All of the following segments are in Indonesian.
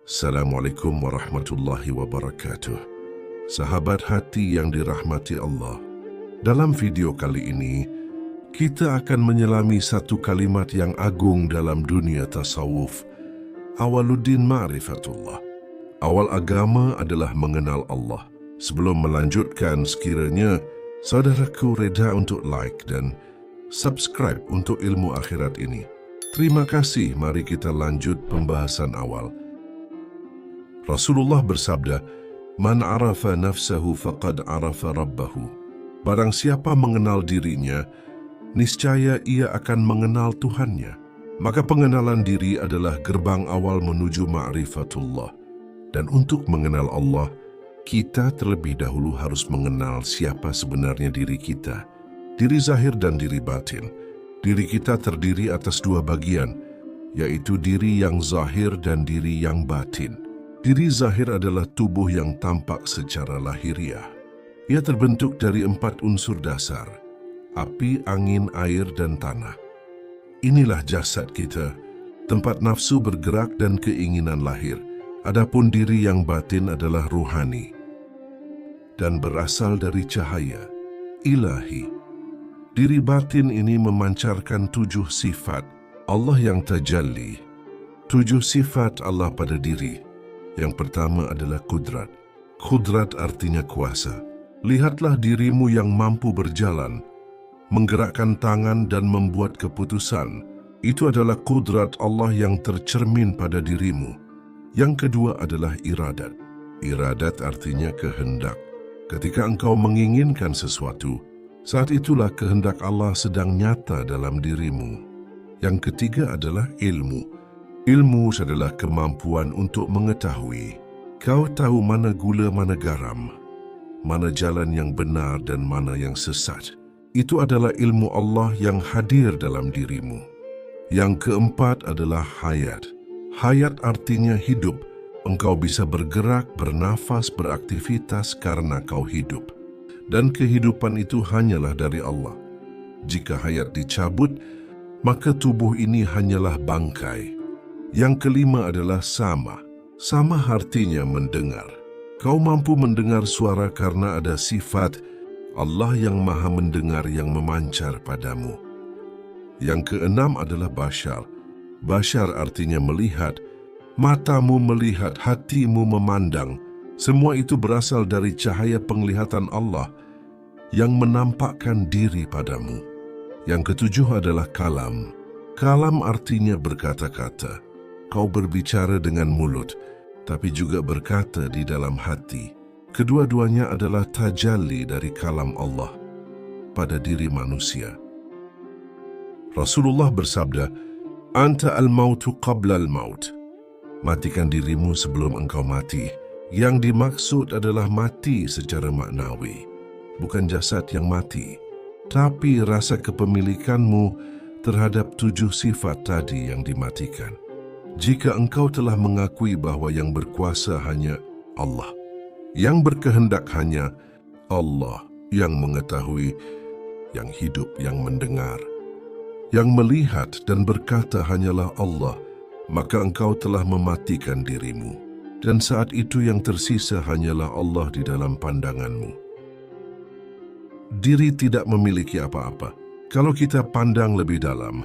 Assalamualaikum warahmatullahi wabarakatuh. Sahabat hati yang dirahmati Allah. Dalam video kali ini, kita akan menyelami satu kalimat yang agung dalam dunia tasawuf. Awaluddin ma'rifatullah. Awal agama adalah mengenal Allah. Sebelum melanjutkan, sekiranya saudaraku reda untuk like dan subscribe untuk ilmu akhirat ini. Terima kasih, mari kita lanjut pembahasan awal. Rasulullah bersabda, "Man arafa nafsahu faqad arafa rabbahu." Barang siapa mengenal dirinya, niscaya ia akan mengenal Tuhannya. Maka pengenalan diri adalah gerbang awal menuju ma'rifatullah. Dan untuk mengenal Allah, kita terlebih dahulu harus mengenal siapa sebenarnya diri kita. Diri zahir dan diri batin. Diri kita terdiri atas dua bagian, yaitu diri yang zahir dan diri yang batin. Diri zahir adalah tubuh yang tampak secara lahiriah. Ia terbentuk dari 4 unsur dasar, api, angin, air, dan tanah. Inilah jasad kita, tempat nafsu bergerak dan keinginan lahir. Adapun diri yang batin adalah ruhani dan berasal dari cahaya ilahi. Diri batin ini memancarkan 7 sifat Allah yang tajalli. 7 sifat Allah pada diri. Yang pertama adalah kudrat. Kudrat artinya kuasa. Lihatlah dirimu yang mampu berjalan, menggerakkan tangan dan membuat keputusan. Itu adalah kudrat Allah yang tercermin pada dirimu. Yang kedua adalah iradat. Iradat artinya kehendak. Ketika engkau menginginkan sesuatu, saat itulah kehendak Allah sedang nyata dalam dirimu. Yang ketiga adalah ilmu. Ilmu adalah kemampuan untuk mengetahui. Kau tahu mana gula, mana garam, mana jalan yang benar dan mana yang sesat. Itu adalah ilmu Allah yang hadir dalam dirimu. Yang keempat adalah hayat. Hayat artinya hidup. Engkau bisa bergerak, bernafas, beraktivitas karena kau hidup. Dan kehidupan itu hanyalah dari Allah. Jika hayat dicabut, maka tubuh ini hanyalah bangkai. Yang kelima adalah sama. Sama artinya mendengar. Kau mampu mendengar suara karena ada sifat Allah yang maha mendengar yang memancar padamu. Yang keenam adalah basyar. Basyar artinya melihat. Matamu melihat, hatimu memandang. Semua itu berasal dari cahaya penglihatan Allah yang menampakkan diri padamu. Yang ketujuh adalah kalam. Kalam artinya berkata-kata. Kau berbicara dengan mulut, tapi juga berkata di dalam hati. Kedua-duanya adalah tajalli dari kalam Allah pada diri manusia. Rasulullah bersabda, "Anta al-mautu qabla al-maut." Matikan dirimu sebelum engkau mati. Yang dimaksud adalah mati secara maknawi, bukan jasad yang mati, tapi rasa kepemilikanmu terhadap 7 sifat tadi yang dimatikan. Jika engkau telah mengakui bahwa yang berkuasa hanya Allah, yang berkehendak hanya Allah, yang mengetahui, yang hidup, yang mendengar, yang melihat dan berkata hanyalah Allah, maka engkau telah mematikan dirimu. Dan saat itu yang tersisa hanyalah Allah di dalam pandanganmu. Diri tidak memiliki apa-apa. Kalau kita pandang lebih dalam,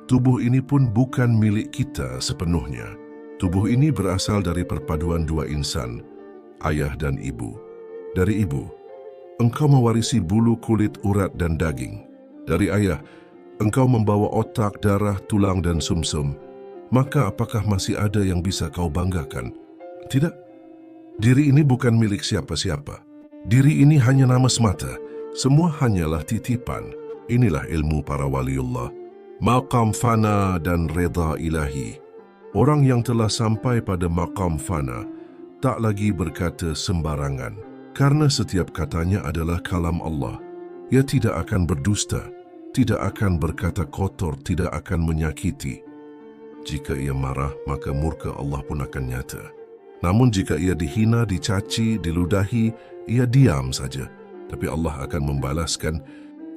tubuh ini pun bukan milik kita sepenuhnya. Tubuh ini berasal dari perpaduan 2 insan, ayah dan ibu. Dari ibu, engkau mewarisi bulu, kulit, urat, dan daging. Dari ayah, engkau membawa otak, darah, tulang, dan sumsum. Maka apakah masih ada yang bisa kau banggakan? Tidak. Diri ini bukan milik siapa-siapa. Diri ini hanya nama semata. Semua hanyalah titipan. Inilah ilmu para waliullah. Maqam fana dan reda ilahi. Orang yang telah sampai pada maqam fana tak lagi berkata sembarangan, karena setiap katanya adalah kalam Allah. Ia tidak akan berdusta, tidak akan berkata kotor, tidak akan menyakiti. Jika ia marah, maka murka Allah pun akan nyata. Namun jika ia dihina, dicaci, diludahi, ia diam saja. Tapi Allah akan membalaskan.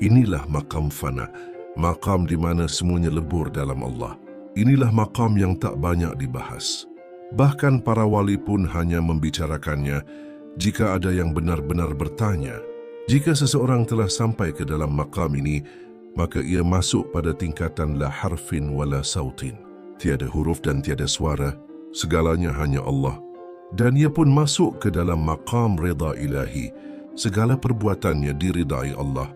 Inilah maqam fana. Maqam di mana semuanya lebur dalam Allah. Inilah maqam yang tak banyak dibahas. Bahkan para wali pun hanya membicarakannya jika ada yang benar-benar bertanya. Jika seseorang telah sampai ke dalam maqam ini, maka ia masuk pada tingkatan la harfin wala sautin. Tiada huruf dan tiada suara, segalanya hanya Allah. Dan ia pun masuk ke dalam maqam rida ilahi. Segala perbuatannya diridai Allah.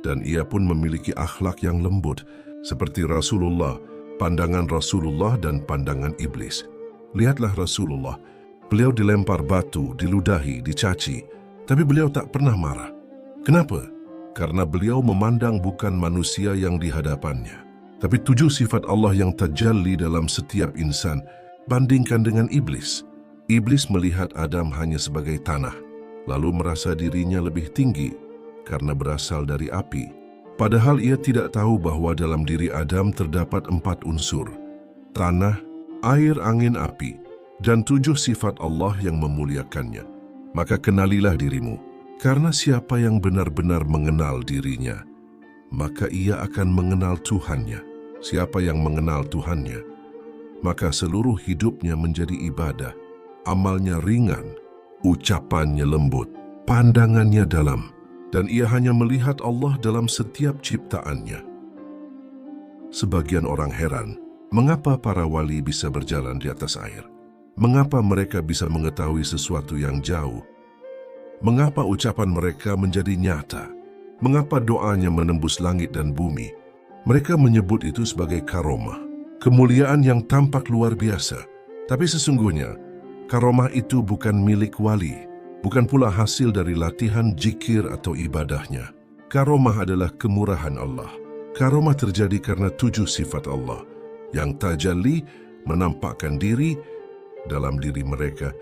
Dan ia pun memiliki akhlak yang lembut, seperti Rasulullah, pandangan Rasulullah dan pandangan iblis. Lihatlah Rasulullah, beliau dilempar batu, diludahi, dicaci, tapi beliau tak pernah marah. Kenapa? Karena beliau memandang bukan manusia yang di hadapannya, tapi 7 sifat Allah yang tajalli dalam setiap insan. Bandingkan dengan iblis. Iblis melihat Adam hanya sebagai tanah, lalu merasa dirinya lebih tinggi karena berasal dari api. Padahal ia tidak tahu bahwa dalam diri Adam terdapat 4 unsur: tanah, air, angin, api, dan 7 sifat Allah yang memuliakannya. Maka kenalilah dirimu, karena siapa yang benar-benar mengenal dirinya, maka ia akan mengenal Tuhannya. Siapa yang mengenal Tuhannya, maka seluruh hidupnya menjadi ibadah, amalnya ringan, ucapannya lembut, pandangannya dalam, dan ia hanya melihat Allah dalam setiap ciptaannya. Sebagian orang heran, mengapa para wali bisa berjalan di atas air? Mengapa mereka bisa mengetahui sesuatu yang jauh? Mengapa ucapan mereka menjadi nyata? Mengapa doanya menembus langit dan bumi? Mereka menyebut itu sebagai karomah, kemuliaan yang tampak luar biasa. Tapi sesungguhnya, karomah itu bukan milik wali, bukan pula hasil dari latihan zikir atau ibadahnya. Karomah adalah kemurahan Allah. Karomah terjadi karena 7 sifat Allah yang tajalli menampakkan diri dalam diri mereka.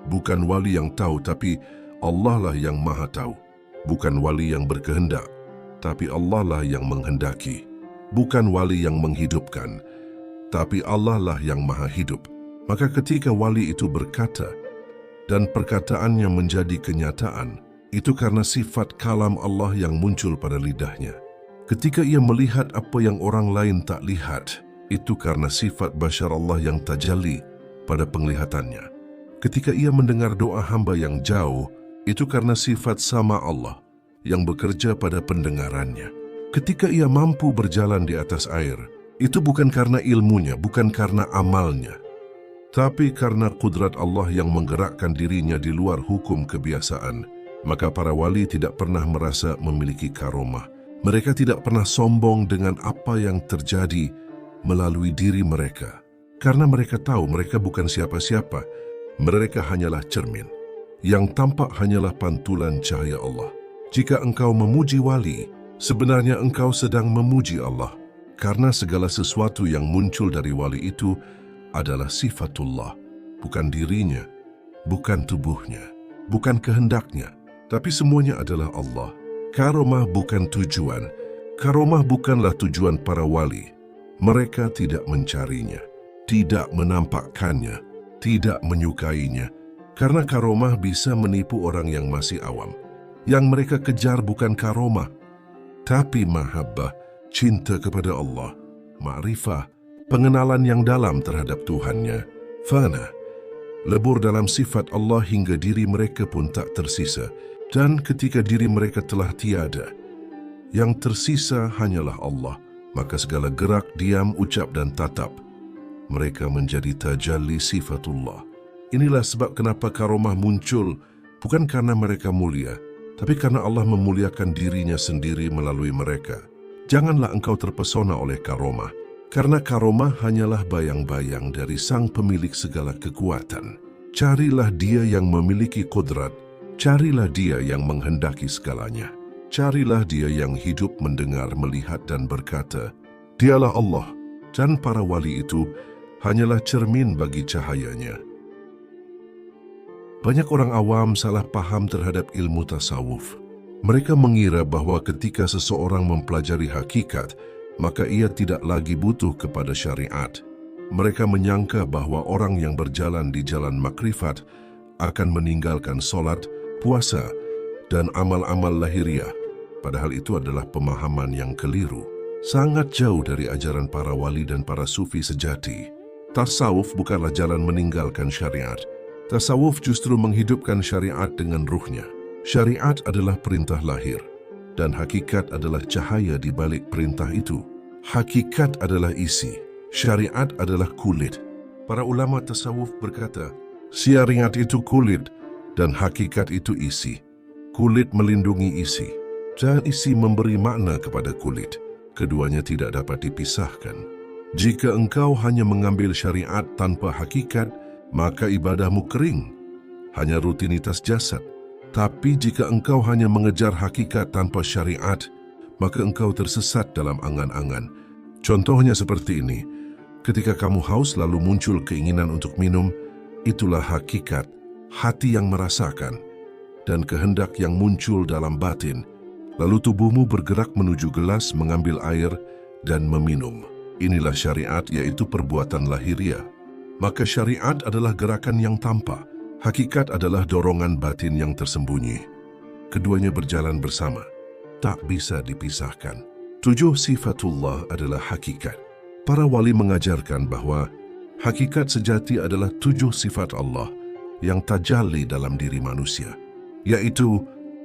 Bukan wali yang tahu, tapi Allah lah yang maha tahu. Bukan wali yang berkehendak, tapi Allah lah yang menghendaki. Bukan wali yang menghidupkan, tapi Allah lah yang maha hidup. Maka ketika wali itu berkata, dan perkataannya menjadi kenyataan, itu karena sifat kalam Allah yang muncul pada lidahnya. Ketika ia melihat apa yang orang lain tak lihat, itu karena sifat bashar Allah yang tajalli pada penglihatannya. Ketika ia mendengar doa hamba yang jauh, itu karena sifat sama Allah yang bekerja pada pendengarannya. Ketika ia mampu berjalan di atas air, itu bukan karena ilmunya, bukan karena amalnya, tapi karena kudrat Allah yang menggerakkan dirinya di luar hukum kebiasaan. Maka para wali tidak pernah merasa memiliki karomah. Mereka tidak pernah sombong dengan apa yang terjadi melalui diri mereka. Karena mereka tahu mereka bukan siapa-siapa. Mereka hanyalah cermin. Yang tampak hanyalah pantulan cahaya Allah. Jika engkau memuji wali, sebenarnya engkau sedang memuji Allah. Karena segala sesuatu yang muncul dari wali itu adalah sifatullah, bukan dirinya, bukan tubuhnya, bukan kehendaknya, tapi semuanya adalah Allah. Karomah bukan tujuan. Karomah bukanlah tujuan para wali. Mereka tidak mencarinya, tidak menampakkannya, tidak menyukainya. Karena karomah bisa menipu orang yang masih awam. Yang mereka kejar bukan karomah, tapi mahabbah, cinta kepada Allah, ma'rifah, pengenalan yang dalam terhadap Tuhannya. Fana, lebur dalam sifat Allah hingga diri mereka pun tak tersisa. Dan ketika diri mereka telah tiada, yang tersisa hanyalah Allah. Maka segala gerak, diam, ucap dan tatap, mereka menjadi tajalli sifatullah. Inilah sebab kenapa karomah muncul, bukan karena mereka mulia, tapi karena Allah memuliakan dirinya sendiri melalui mereka. Janganlah engkau terpesona oleh karomah, karena karomah hanyalah bayang-bayang dari sang pemilik segala kekuatan. Carilah dia yang memiliki kodrat, carilah dia yang menghendaki segalanya. Carilah dia yang hidup, mendengar, melihat dan berkata, dialah Allah, dan para wali itu hanyalah cermin bagi cahayanya. Banyak orang awam salah paham terhadap ilmu tasawuf. Mereka mengira bahwa ketika seseorang mempelajari hakikat, maka ia tidak lagi butuh kepada syariat. Mereka menyangka bahwa orang yang berjalan di jalan makrifat akan meninggalkan solat, puasa, dan amal-amal lahiriah. Padahal itu adalah pemahaman yang keliru. Sangat jauh dari ajaran para wali dan para sufi sejati. Tasawuf bukanlah jalan meninggalkan syariat. Tasawuf justru menghidupkan syariat dengan ruhnya. Syariat adalah perintah lahir, dan hakikat adalah cahaya di balik perintah itu. Hakikat adalah isi, syariat adalah kulit. Para ulama tasawuf berkata, syariat itu kulit dan hakikat itu isi. Kulit melindungi isi, dan isi memberi makna kepada kulit. Keduanya tidak dapat dipisahkan. Jika engkau hanya mengambil syariat tanpa hakikat, maka ibadahmu kering, hanya rutinitas jasad. Tapi jika engkau hanya mengejar hakikat tanpa syariat, maka engkau tersesat dalam angan-angan. Contohnya seperti ini, ketika kamu haus lalu muncul keinginan untuk minum, itulah hakikat, hati yang merasakan, dan kehendak yang muncul dalam batin. Lalu tubuhmu bergerak menuju gelas mengambil air dan meminum. Inilah syariat, yaitu perbuatan lahiriah. Maka syariat adalah gerakan yang tampak. Hakikat adalah dorongan batin yang tersembunyi. Keduanya berjalan bersama, tak bisa dipisahkan. 7 sifatullah adalah hakikat. Para wali mengajarkan bahwa hakikat sejati adalah 7 sifat Allah yang tajalli dalam diri manusia, yaitu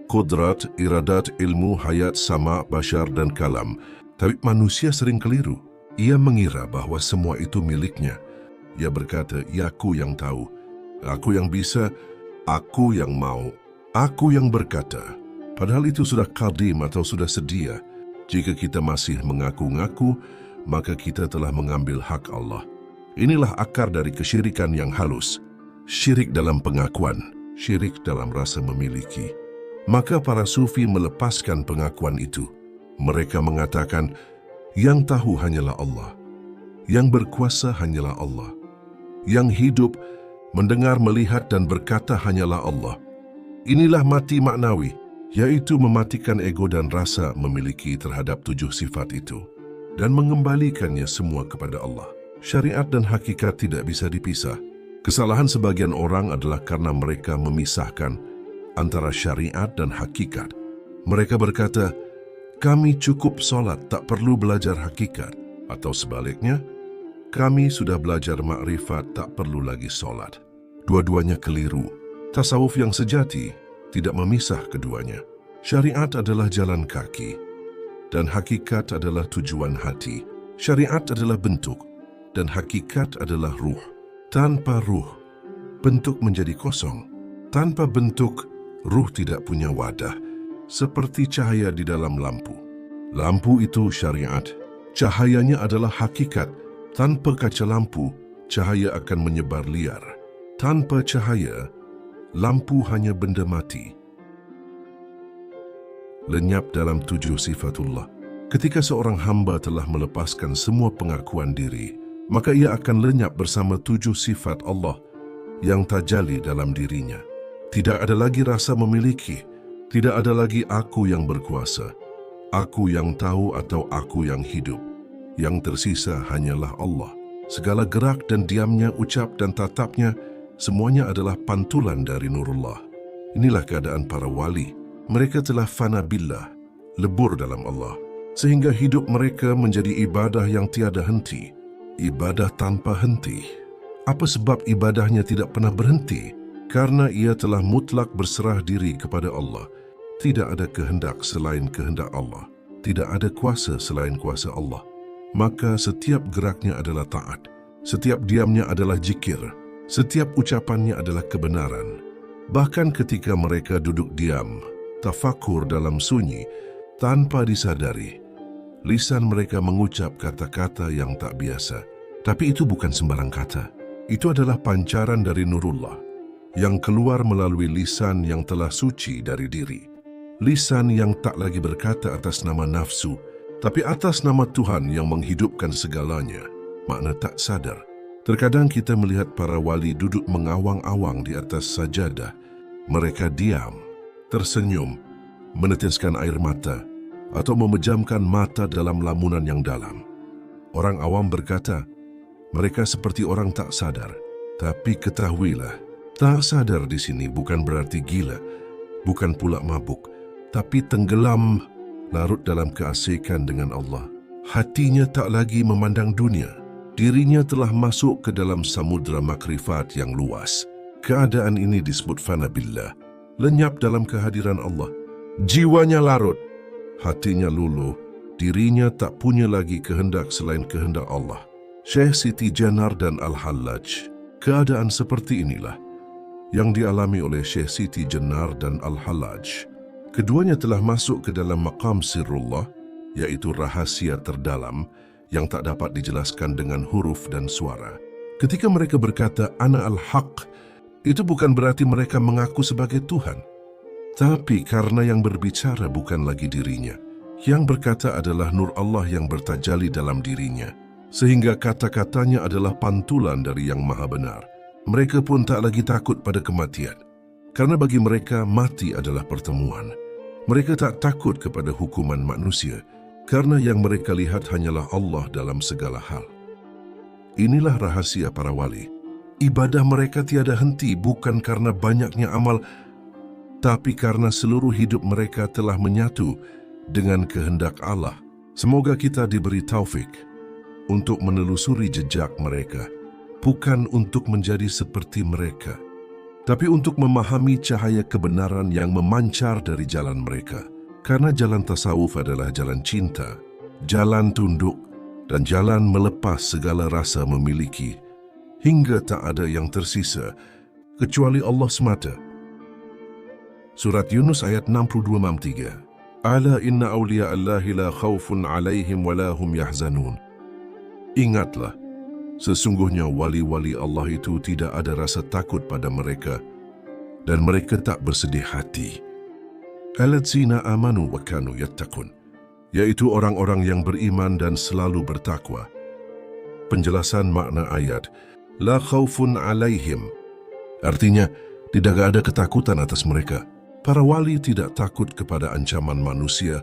kudrat, iradat, ilmu, hayat, sama, bashar, dan kalam. Tapi manusia sering keliru. Ia mengira bahwa semua itu miliknya. Ia berkata, yaku yang tahu, aku yang bisa, aku yang mau, aku yang berkata. Padahal itu sudah qadim atau sudah sedia. Jika kita masih mengaku-ngaku, maka kita telah mengambil hak Allah. Inilah akar dari kesyirikan yang halus. Syirik dalam pengakuan, syirik dalam rasa memiliki. Maka para sufi melepaskan pengakuan itu. Mereka mengatakan, yang tahu hanyalah Allah, yang berkuasa hanyalah Allah, yang hidup, mendengar, melihat, dan berkata hanyalah Allah. Inilah mati maknawi, yaitu mematikan ego dan rasa memiliki terhadap 7 sifat itu, dan mengembalikannya semua kepada Allah. Syariat dan hakikat tidak bisa dipisah. Kesalahan sebagian orang adalah karena mereka memisahkan antara syariat dan hakikat. Mereka berkata, kami cukup sholat, tak perlu belajar hakikat. Atau sebaliknya, kami sudah belajar makrifat, tak perlu lagi sholat. Dua-duanya keliru. Tasawuf yang sejati tidak memisah keduanya. Syariat adalah jalan kaki, dan hakikat adalah tujuan hati. Syariat adalah bentuk, dan hakikat adalah ruh. Tanpa ruh, bentuk menjadi kosong. Tanpa bentuk, ruh tidak punya wadah. Seperti cahaya di dalam lampu. Lampu itu syariat. Cahayanya adalah hakikat. Tanpa kaca lampu, cahaya akan menyebar liar. Tanpa cahaya, lampu hanya benda mati. Lenyap dalam 7 sifatullah. Ketika seorang hamba telah melepaskan semua pengakuan diri, maka ia akan lenyap bersama 7 sifat Allah yang tajalli dalam dirinya. Tidak ada lagi rasa memiliki. Tidak ada lagi aku yang berkuasa, aku yang tahu atau aku yang hidup. Yang tersisa hanyalah Allah. Segala gerak dan diamnya, ucap dan tatapnya, semuanya adalah pantulan dari Nurullah. Inilah keadaan para wali. Mereka telah fana billah, lebur dalam Allah, sehingga hidup mereka menjadi ibadah yang tiada henti. Ibadah tanpa henti. Apa sebab ibadahnya tidak pernah berhenti? Karena ia telah mutlak berserah diri kepada Allah. Tidak ada kehendak selain kehendak Allah. Tidak ada kuasa selain kuasa Allah. Maka setiap geraknya adalah taat. Setiap diamnya adalah zikir. Setiap ucapannya adalah kebenaran. Bahkan ketika mereka duduk diam, tafakur dalam sunyi, tanpa disadari, lisan mereka mengucap kata-kata yang tak biasa. Tapi itu bukan sembarang kata. Itu adalah pancaran dari Nurullah yang keluar melalui lisan yang telah suci dari diri. Lisan yang tak lagi berkata atas nama nafsu, tapi atas nama Tuhan yang menghidupkan segalanya. Makna tak sadar. Terkadang kita melihat para wali duduk mengawang-awang di atas sajadah. Mereka diam, tersenyum, meneteskan air mata, atau memejamkan mata dalam lamunan yang dalam. Orang awam berkata, mereka seperti orang tak sadar. Tapi ketahuilah, tak sadar di sini bukan berarti gila, bukan pula mabuk, tapi tenggelam, larut dalam keasikan dengan Allah. Hatinya tak lagi memandang dunia. Dirinya telah masuk ke dalam samudera makrifat yang luas. Keadaan ini disebut fana billah, lenyap dalam kehadiran Allah. Jiwanya larut, hatinya luluh, dirinya tak punya lagi kehendak selain kehendak Allah. Syekh Siti Jenar dan Al-Hallaj. Keadaan seperti inilah yang dialami oleh Syekh Siti Jenar dan Al-Hallaj. Keduanya telah masuk ke dalam maqam sirrullah, yaitu rahasia terdalam yang tak dapat dijelaskan dengan huruf dan suara. Ketika mereka berkata, Ana al-haq, itu bukan berarti mereka mengaku sebagai Tuhan. Tapi karena yang berbicara bukan lagi dirinya, yang berkata adalah nur Allah yang bertajalli dalam dirinya, sehingga kata-katanya adalah pantulan dari yang maha benar. Mereka pun tak lagi takut pada kematian, karena bagi mereka mati adalah pertemuan. Mereka tak takut kepada hukuman manusia, karena yang mereka lihat hanyalah Allah dalam segala hal. Inilah rahasia para wali. Ibadah mereka tiada henti bukan karena banyaknya amal, tapi karena seluruh hidup mereka telah menyatu dengan kehendak Allah. Semoga kita diberi taufik untuk menelusuri jejak mereka, bukan untuk menjadi seperti mereka, tapi untuk memahami cahaya kebenaran yang memancar dari jalan mereka. Karena jalan tasawuf adalah jalan cinta, jalan tunduk, dan jalan melepas segala rasa memiliki, hingga tak ada yang tersisa, kecuali Allah semata. Surat Yunus ayat 62-63. Ala inna awliya Allahi la khawfun alaihim wa la hum yahzanun. Ingatlah, sesungguhnya wali-wali Allah itu tidak ada rasa takut pada mereka, dan mereka tak bersedih hati. Alladzina amanu wa kanu yattaqun, yaitu orang-orang yang beriman dan selalu bertakwa. Penjelasan makna ayat, la khawfun alaihim, artinya tidak ada ketakutan atas mereka. Para wali tidak takut kepada ancaman manusia,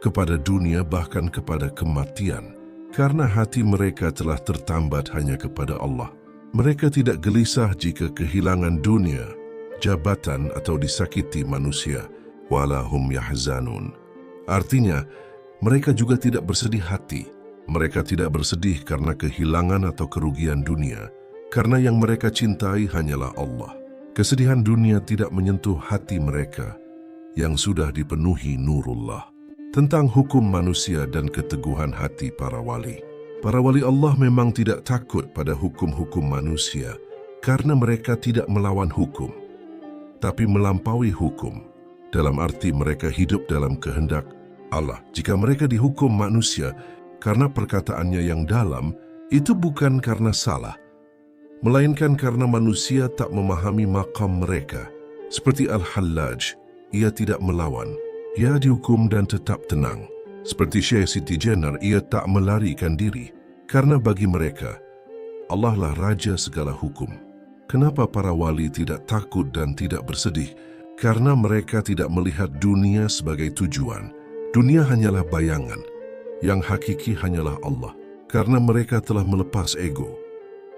kepada dunia, bahkan kepada kematian, karena hati mereka telah tertambat hanya kepada Allah. Mereka tidak gelisah jika kehilangan dunia, jabatan, atau disakiti manusia. Walahum yahzanun. Artinya, mereka juga tidak bersedih hati. Mereka tidak bersedih karena kehilangan atau kerugian dunia, karena yang mereka cintai hanyalah Allah. Kesedihan dunia tidak menyentuh hati mereka yang sudah dipenuhi nurullah. Tentang hukum manusia dan keteguhan hati para wali. Para wali Allah memang tidak takut pada hukum-hukum manusia karena mereka tidak melawan hukum, tapi melampaui hukum. Dalam arti mereka hidup dalam kehendak Allah. Jika mereka dihukum manusia karena perkataannya yang dalam, itu bukan karena salah, melainkan karena manusia tak memahami maqam mereka. Seperti Al-Hallaj, ia tidak melawan, ia dihukum dan tetap tenang. Seperti Syekh Siti Jenar, ia tak melarikan diri, karena bagi mereka, Allah lah Raja segala hukum. Kenapa para wali tidak takut dan tidak bersedih? Karena mereka tidak melihat dunia sebagai tujuan. Dunia hanyalah bayangan, yang hakiki hanyalah Allah. Karena mereka telah melepas ego,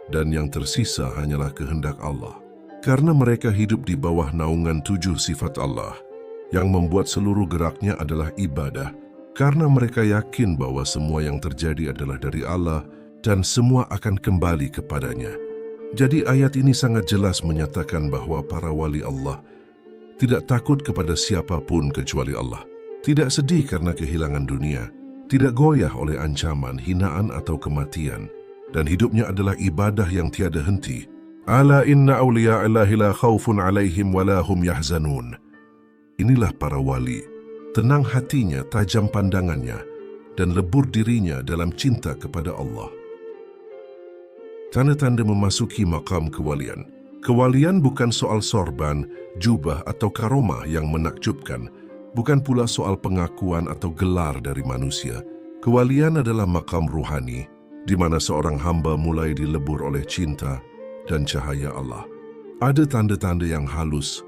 dan yang tersisa hanyalah kehendak Allah. Karena mereka hidup di bawah naungan 7 sifat Allah, yang membuat seluruh geraknya adalah ibadah, karena mereka yakin bahwa semua yang terjadi adalah dari Allah, dan semua akan kembali kepadanya. Jadi ayat ini sangat jelas menyatakan bahwa para wali Allah tidak takut kepada siapapun kecuali Allah, tidak sedih karena kehilangan dunia, tidak goyah oleh ancaman, hinaan atau kematian, dan hidupnya adalah ibadah yang tiada henti. Ala inna awliya Allahi la khawfun alaihim wa la hum yahzanun. Inilah para wali, tenang hatinya, tajam pandangannya, dan lebur dirinya dalam cinta kepada Allah. Tanda-tanda memasuki makam kewalian. Kewalian bukan soal sorban, jubah atau karomah yang menakjubkan, bukan pula soal pengakuan atau gelar dari manusia. Kewalian adalah makam ruhani, di mana seorang hamba mulai dilebur oleh cinta dan cahaya Allah. Ada tanda-tanda yang halus,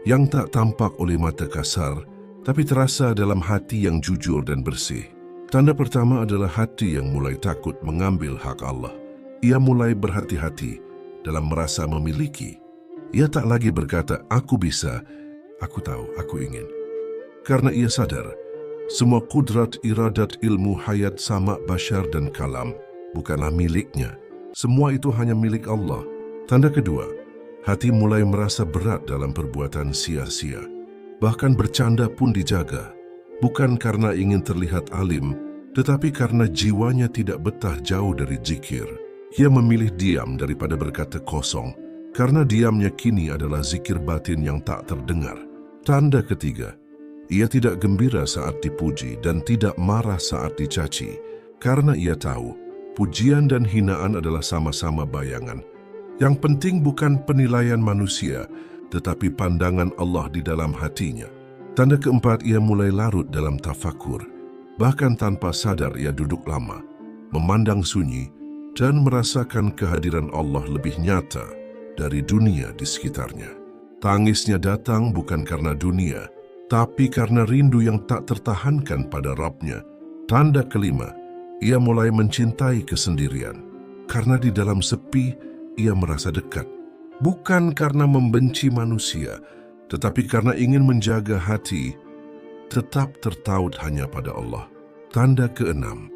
yang tak tampak oleh mata kasar, tapi terasa dalam hati yang jujur dan bersih. Tanda pertama adalah hati yang mulai takut mengambil hak Allah. Ia mulai berhati-hati dalam merasa memiliki. Ia tak lagi berkata, aku bisa, aku tahu, aku ingin. Karena ia sadar, semua kudrat, iradat, ilmu, hayat, sama, bashar, dan kalam bukanlah miliknya. Semua itu hanya milik Allah. Tanda kedua, hati mulai merasa berat dalam perbuatan sia-sia. Bahkan bercanda pun dijaga. Bukan karena ingin terlihat alim, tetapi karena jiwanya tidak betah jauh dari zikir. Ia memilih diam daripada berkata kosong, karena diamnya kini adalah zikir batin yang tak terdengar. Tanda ketiga, ia tidak gembira saat dipuji dan tidak marah saat dicaci, karena ia tahu pujian dan hinaan adalah sama-sama bayangan. Yang penting bukan penilaian manusia, tetapi pandangan Allah di dalam hatinya. Tanda keempat, ia mulai larut dalam tafakur. Bahkan tanpa sadar ia duduk lama, memandang sunyi, dan merasakan kehadiran Allah lebih nyata dari dunia di sekitarnya. Tangisnya datang bukan karena dunia, tapi karena rindu yang tak tertahankan pada Rabb-Nya. Tanda kelima, ia mulai mencintai kesendirian. Karena di dalam sepi, ia merasa dekat. Bukan karena membenci manusia, tetapi karena ingin menjaga hati tetap tertaut hanya pada Allah. Tanda keenam,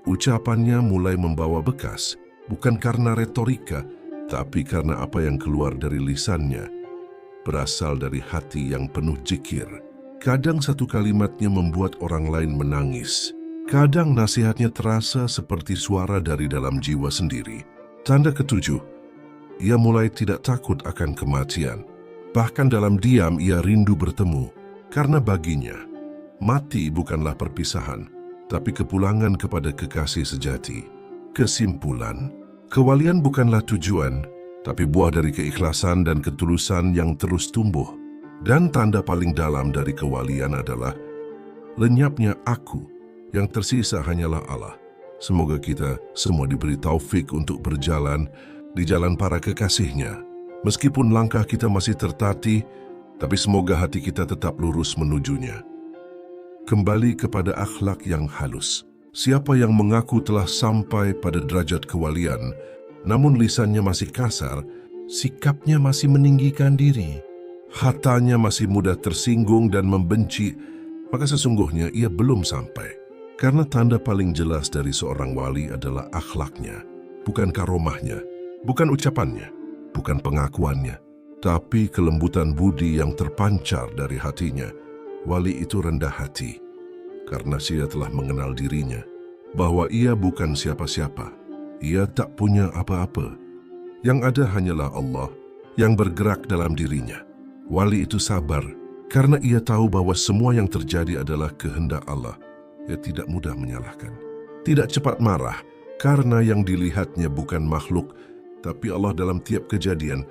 ucapannya mulai membawa bekas, bukan karena retorika, tapi karena apa yang keluar dari lisannya berasal dari hati yang penuh zikir. Kadang satu kalimatnya membuat orang lain menangis. Kadang nasihatnya terasa seperti suara dari dalam jiwa sendiri. Tanda ketujuh, ia mulai tidak takut akan kematian. Bahkan dalam diam ia rindu bertemu. Karena baginya, mati bukanlah perpisahan, tapi kepulangan kepada kekasih sejati. Kesimpulan, kewalian bukanlah tujuan, tapi buah dari keikhlasan dan ketulusan yang terus tumbuh. Dan tanda paling dalam dari kewalian adalah lenyapnya aku, yang tersisa hanyalah Allah. Semoga kita semua diberi taufik untuk berjalan di jalan para kekasihnya. Meskipun langkah kita masih tertatih, tapi semoga hati kita tetap lurus menujunya. Kembali kepada akhlak yang halus. Siapa yang mengaku telah sampai pada derajat kewalian, namun lisannya masih kasar, sikapnya masih meninggikan diri, hatanya masih mudah tersinggung dan membenci, maka sesungguhnya ia belum sampai. Karena tanda paling jelas dari seorang wali adalah akhlaknya, bukan karomahnya, bukan ucapannya, bukan pengakuannya, tapi kelembutan budi yang terpancar dari hatinya. Wali itu rendah hati, karena ia telah mengenal dirinya, bahwa ia bukan siapa-siapa. Ia tak punya apa-apa. Yang ada hanyalah Allah yang bergerak dalam dirinya. Wali itu sabar karena ia tahu bahwa semua yang terjadi adalah kehendak Allah. Ia tidak mudah menyalahkan. Tidak cepat marah karena yang dilihatnya bukan makhluk, tapi Allah dalam tiap kejadian.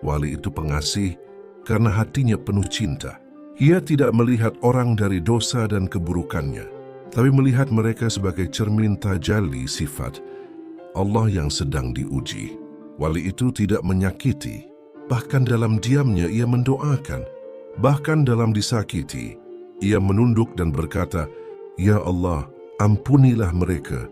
Wali itu pengasih karena hatinya penuh cinta. Ia tidak melihat orang dari dosa dan keburukannya, tapi melihat mereka sebagai cermin tajalli sifat Allah yang sedang diuji. Wali itu tidak menyakiti, bahkan dalam diamnya ia mendoakan. Bahkan dalam disakiti, ia menunduk dan berkata, "Ya Allah, ampunilah mereka."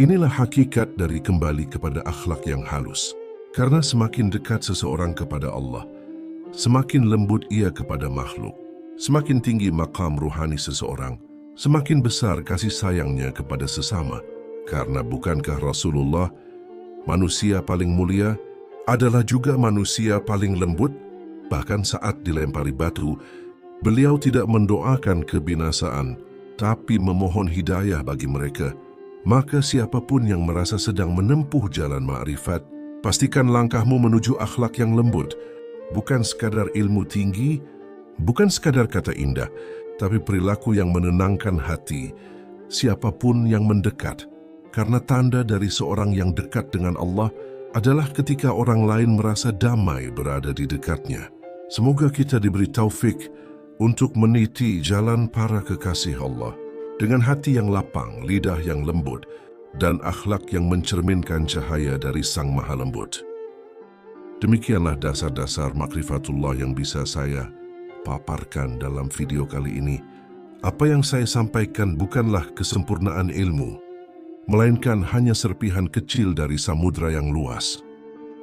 Inilah hakikat dari kembali kepada akhlak yang halus. Karena semakin dekat seseorang kepada Allah, semakin lembut ia kepada makhluk. Semakin tinggi maqam ruhani seseorang, semakin besar kasih sayangnya kepada sesama. Karena bukankah Rasulullah, manusia paling mulia, adalah juga manusia paling lembut? Bahkan saat dilempari batu, beliau tidak mendoakan kebinasaan, tapi memohon hidayah bagi mereka. Maka siapapun yang merasa sedang menempuh jalan ma'rifat, pastikan langkahmu menuju akhlak yang lembut. Bukan sekadar ilmu tinggi, bukan sekadar kata indah, tapi perilaku yang menenangkan hati siapapun yang mendekat. Karena tanda dari seorang yang dekat dengan Allah adalah ketika orang lain merasa damai berada di dekatnya. Semoga kita diberi taufik untuk meniti jalan para kekasih Allah dengan hati yang lapang, lidah yang lembut, dan akhlak yang mencerminkan cahaya dari Sang Maha Lembut. Demikianlah dasar-dasar makrifatullah yang bisa saya paparkan dalam video kali ini. Apa yang saya sampaikan bukanlah kesempurnaan ilmu, melainkan hanya serpihan kecil dari samudra yang luas.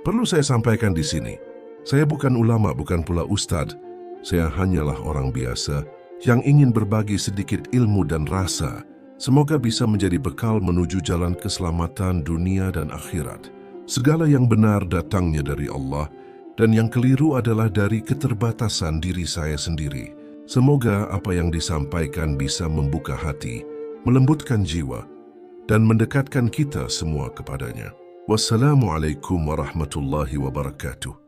Perlu saya sampaikan di sini, saya bukan ulama, bukan pula ustadz. Saya hanyalah orang biasa yang ingin berbagi sedikit ilmu dan rasa Semoga bisa menjadi bekal menuju jalan keselamatan dunia dan akhirat. Segala yang benar datangnya dari Allah, dan yang keliru adalah dari keterbatasan diri saya sendiri. Semoga apa yang disampaikan bisa membuka hati, melembutkan jiwa, dan mendekatkan kita semua kepadanya. Wassalamualaikum warahmatullahi wabarakatuh.